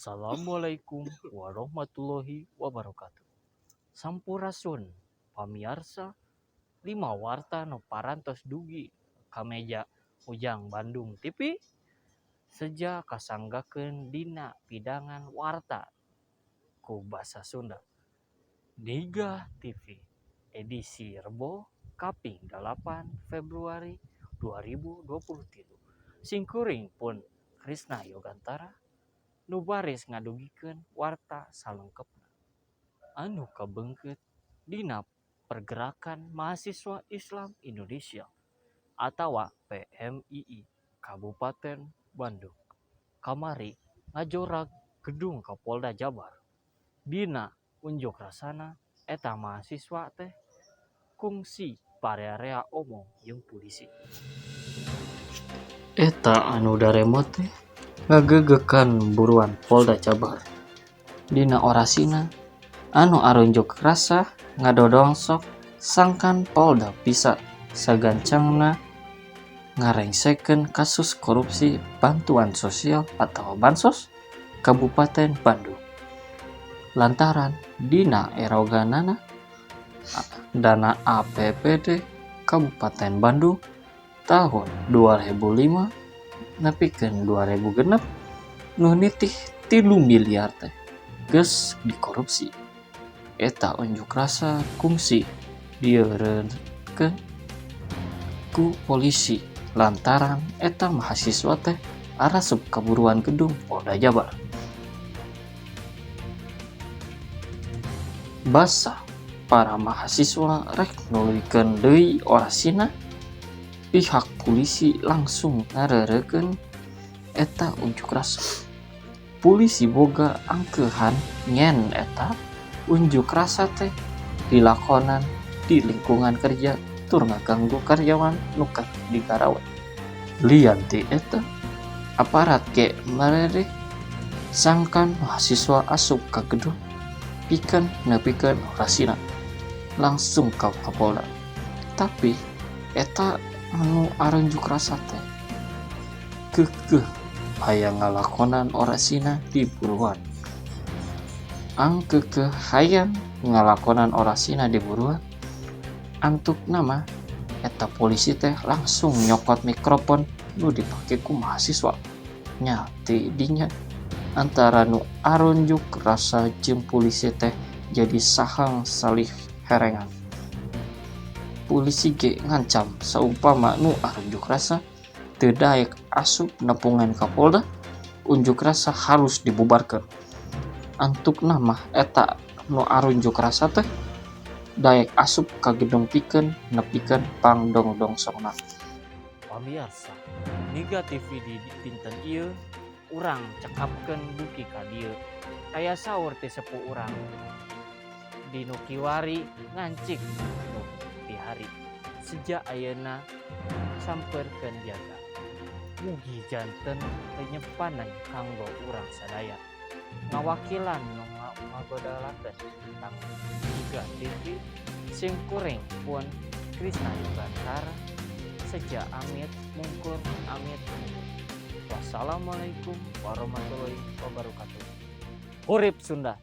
Assalamualaikum warahmatullahi wabarakatuh. Sampurasun, pamiarsa, lima warta no parantos dugi kameja ujang Bandung TV seja kasanggakeun dina pidangan warta ku basa Sunda. Niga TV edisi Rebo Kaping 8 Februari 2023. Singkuring pun Krisna Yogantara nu baris ngadugikeun warta salengkepna anu kabengkeut dina Pergerakan Mahasiswa Islam Indonesia atawa PMII Kabupaten Bandung kamari ngajorag gedung Kapolda Jabar. Dina unjuk rasana eta mahasiswa teh kungsi parearea omong jeung polisi. Eta anu daremo teh ngagegekan buruan Polda Jabar. Dina orasina anu arunjuk rasa ngadodongsok sangkan Polda bisa sagancangna ngarengsekeun kasus korupsi bantuan sosial atau bansos Kabupaten Bandung. Lantaran dina eroganana dana APBD Kabupaten Bandung tahun 2005 nepikeun 2006 nu nitih 3 miliar teh geus dikorupsi. Eta unjuk rasa kungsi dieureunkeun ku polisi lantaran eta mahasiswa teh arasup kaburuan gedung Polda Jabar. Basa para mahasiswa rek nuluykeun deui orasina, pihak polisi langsung ngareureukeun eta unjuk rasa. Polisi boga angkeuhan nyen eta unjuk rasa teh dilakonan di lingkungan kerja tur ngaganggu karyawan nu digarawe. Lian ti eta aparat ge marere sangkan mahasiswa asup ka gedung pikeun nepikeun orasina langsung ka Kapolda. Tapi eta anu arunjuk rasa teh keukeuh hayang ngalakonan orasina di buruan. Angkeukeuh hayang ngalakonan orasina di buruan, antuk nama eta polisi teh langsung nyokot mikrofon nu dipake ku mahasiswa. Nya ti dinya antara nu arunjuk rasa jeung polisi teh jadi sahang salih herengan. Polisi ge ngancam saumpama nu arunjuk rasa teu daek asup nepungan Kapolda, unjuk rasa harus dibubarkan. Antuk nama eta nu arunjuk rasa teh daek asup ka gedung pikeun nepikeun pangdongdongsongna. Pamirsa, Niga TV di dinten ieu urang cekapkeun duki ka dieu. Aya saur ti sepuh urang di nu kiwari ngancik nu di hari. Sejak ayeuna sampeurkeun jaga. Mugi janten penyepanan kanggo urang sadaya. Ngawakilan nu ngagodalakeun tentang Niga TV sing kuring pun Krisna Yogantara seja amit mungkur amit. Wassalamualaikum warahmatullahi wabarakatuh. Urip Sunda.